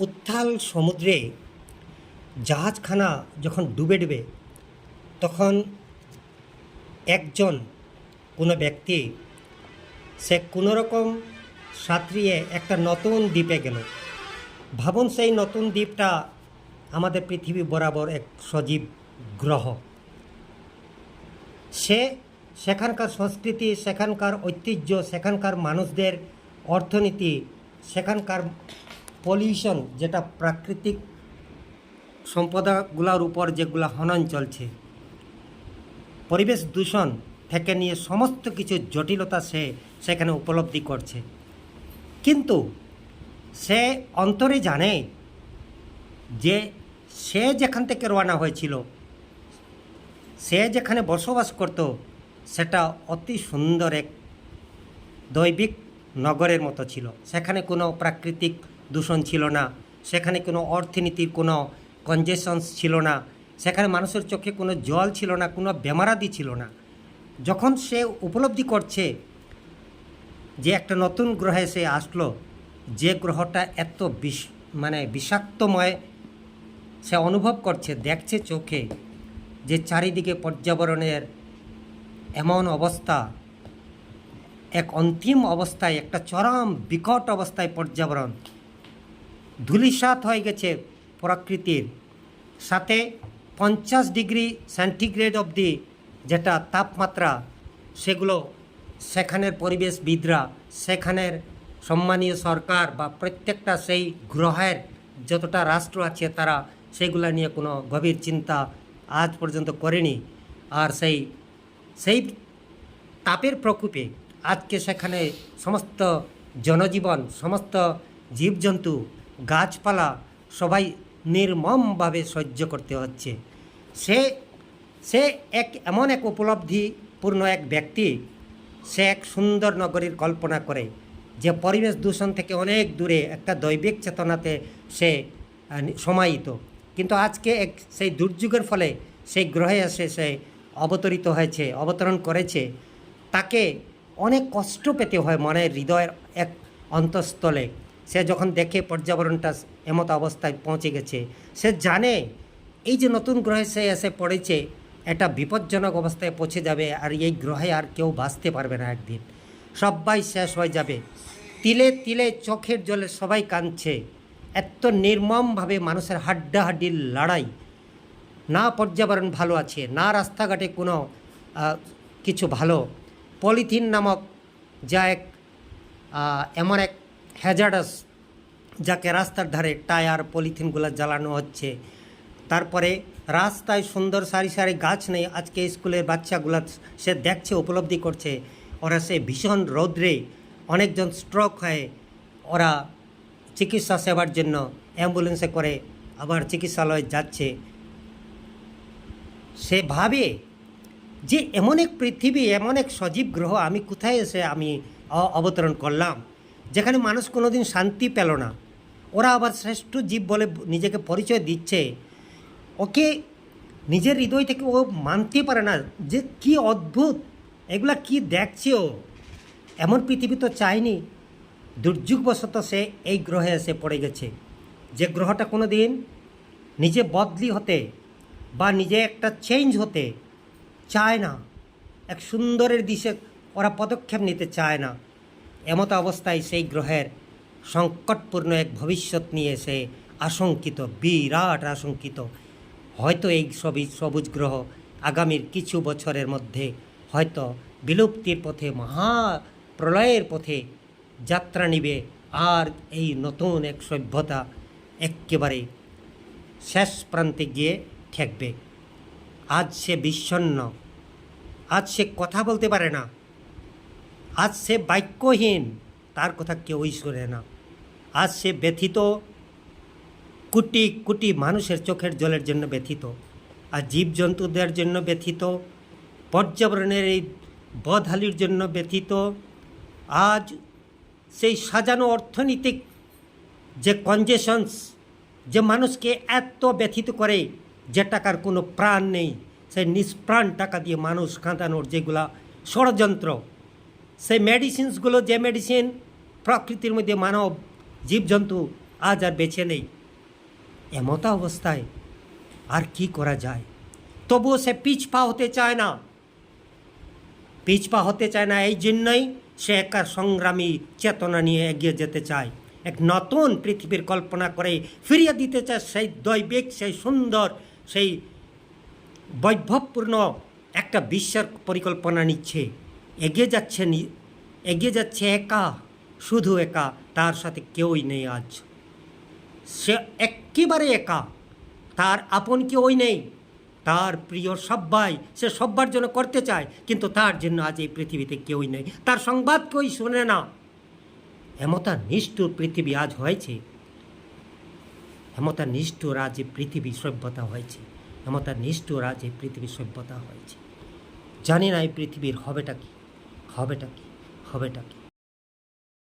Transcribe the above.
উত্তাল সমুদ্রে জাহাজখানা যখন ডুবে ডুবে তখন একজন কোনো ব্যক্তি সে কোনোরকম সাঁতরিয়ে একটা নতুন দ্বীপে গেল। ভাবুন, সেই নতুন দ্বীপটা আমাদের পৃথিবী বরাবর এক সজীব গ্রহ। সে সেখানকার সংস্কৃতি, সেখানকার ঐতিহ্য, সেখানকার মানুষদের অর্থনীতি, সেখানকার পলিউশন, যেটা প্রাকৃতিক সম্পদগুলোর উপর যেগুলো হনন চলছে, পরিবেশ দূষণ থেকে নিয়ে সমস্ত কিছু জটিলতা সে সেখানে উপলব্ধি করছে। কিন্তু সে অন্তরে জানে যে সে যেখান থেকে রওনা হয়েছিল, সে যেখানে বসবাস করত, সেটা অতি সুন্দর এক দৈবিক নগরের মতো ছিল। সেখানে কোনো প্রাকৃতিক দূষণ ছিল না, সেখানে কোনো অর্থনীতির কোনো কনজেশনস ছিল না, সেখানে মানুষের চোখে কোনো জল ছিল না, কোনো বেমারাদি ছিল না। যখন সে উপলব্ধি করছে যে একটা নতুন গ্রহে সে আসলো, যে গ্রহটা এত বিষাক্তময়, সে অনুভব করছে, দেখছে চোখে যে চারিদিকে পর্যাবরণের এমন অবস্থা, এক অন্তিম অবস্থায়, একটা চরম বিকট অবস্থায় পর্যাবরণ ধূলিসাৎ হয়ে গেছে প্রকৃতির সাথে। 50 ডিগ্রি সেন্টিগ্রেড অবধি যেটা তাপমাত্রা, সেগুলো সেখানের পরিবেশবিদরা, সেখানের সম্মানীয় সরকার বা প্রত্যেকটা সেই গ্রহের যতটা রাষ্ট্র আছে, তারা সেগুলো নিয়ে কোনো গভীর চিন্তা আজ পর্যন্ত করেনি। আর সেই তাপের প্রকোপে আজকে সেখানে সমস্ত জনজীবন, সমস্ত জীবজন্তু, গাছপালা সবাই নির্মমভাবে সহ্য করতে হচ্ছে। সে এমন এক উপলব্ধিপূর্ণ এক ব্যক্তি। সে এক সুন্দর নগরীর কল্পনা করে, যে পরিবেশ দূষণ থেকে অনেক দূরে একটা দৈবিক চেতনাতে সে সমাহিত। কিন্তু আজকে সেই দুর্যোগের ফলে সেই গ্রহে এসে সে অবতরণ করেছে। তাকে অনেক কষ্ট পেতে হয় মনের হৃদয়ের এক অন্তঃস্থলে। সে যখন দেখে পর্যাবরণটা এমত অবস্থায় পৌঁছে গেছে, সে জানে এই যে নতুন গ্রহে সে এসে পড়েছে, এটা বিপজ্জনক অবস্থায় পৌঁছে যাবে। আর এই গ্রহে আর কেউ বাঁচতে পারবে না, একদিন সবাই শেষ হয়ে যাবে। তিলে তিলে চোখের জলে সবাই কাঁদছে। এত নির্মমভাবে মানুষের হাড্ডাহাড্ডির লড়াই। না পর্যাবরণ ভালো আছে, না রাস্তাঘাটে কোনো কিছু ভালো। পলিথিন নামক যা এমন এক হ্যাজার্ডাস, যাকে রাস্তার ধারে টায়ার পলিথিনগুলো জ্বালানো হচ্ছে। তারপরে রাস্তায় সুন্দর সারি সারি গাছ নেই। আজকে স্কুলের বাচ্চাগুলো সে দেখছে, উপলব্ধি করছে, ওরা সে ভীষণ রৌদ্রে অনেকজন স্ট্রোক হয়ে ওরা চিকিৎসা সেবার জন্য অ্যাম্বুলেন্সে করে আবার চিকিৎসালয়ে যাচ্ছে। সে ভাবে যে এমন এক পৃথিবী, এমন এক সজীব গ্রহ আমি কোথায় এসে আমি অবতরণ করলাম, যেখানে মানুষ কোনোদিন শান্তি পেল না। ওরা আবার শ্রেষ্ঠ জীব বলে নিজেকে পরিচয় দিচ্ছে। ওকে নিজের হৃদয় থেকে ও মানতে পারে না যে কি অদ্ভুত এগুলা, কি দেখছে ও। এমন পৃথিবী তো চায়নি। দুর্যোগবশত সে এই গ্রহে এসে পড়ে গেছে, যে গ্রহটা কোনো দিন নিজে বদলি হতে বা নিজে একটা চেঞ্জ হতে চায় না। এক সুন্দরের দিশে ওরা পদক্ষেপ নিতে চায় না। এমত অবস্থায় সেই গ্রহের সংকটপূর্ণ এক ভবিষ্যৎ নিয়ে সে আশঙ্কিত, বিরাট আশঙ্কিত। হয়তো এই সবুজ গ্রহ আগামীর কিছু বছরের মধ্যে হয়তো বিলুপ্তির পথে, মহাপ্রলয়ের পথে যাত্রা নিবে। আর এই নতুন এক সভ্যতা একেবারে শেষ প্রান্তে গিয়ে ঠেকবে। আজ সে বিষণ্ণ, আজ সে কথা বলতে পারে না, আজ সে বাক্যহীন, তার কথা কেউই শোনে না। আজ সে ব্যথিত, কোটি কোটি মানুষের চোখের জলের জন্য ব্যথিত, আর জীবজন্তুদের জন্য ব্যথিত, পর্যাবরণের এই বদহালির জন্য ব্যথিত। আজ সেই সাজানো অর্থনৈতিক যে কনজেশনস, যে মানুষকে এত ব্যথিত করে, যে টাকার কোনো প্রাণ নেই, সেই নিষ্প্রাণ টাকা দিয়ে মানুষ কাঁদানোর যেগুলা ষড়যন্ত্র, সেই মেডিসিনসগুলো, যে মেডিসিন প্রকৃতির মধ্যে মানব জীবজন্তু আজ আর বেঁচে নেই। এমতা অবস্থায় আর কি করা যায়? তবুও সে পিছপা হতে চায় না। পিছপা হতে চায় না, এই জন্যই সে একটা সংগ্রামী চেতনা নিয়ে এগিয়ে যেতে চায়। এক নতুন পৃথিবীর কল্পনা করে ফিরিয়ে দিতে চায় সেই দৈবিক, সেই সুন্দর, সেই বৈভবপূর্ণ একটা বিশ্বের পরিকল্পনা নিচ্ছে। এগিয়ে যাচ্ছে একা, শুধু একা, তার সাথে কেউই নেই আজ। সে একেবারে একা, তার আপন কেউই নেই, তার প্রিয় সব্বাই, সে সব্বার জন্য করতে চায়, কিন্তু তার জন্য আজ এই পৃথিবীতে কেউই নেই, তার সংবাদ কেউই শোনে না। এমতা নিষ্ঠুর পৃথিবী আজ হয়েছে, এমতা নিষ্ঠুর আজ এই পৃথিবী সভ্যতা হয়েছে, এমতা নিষ্ঠুর আজ এই পৃথিবী সভ্যতা হয়েছে। জানি না এই পৃথিবীর হবেটা কি, হবেটা কি, হবেটা কি।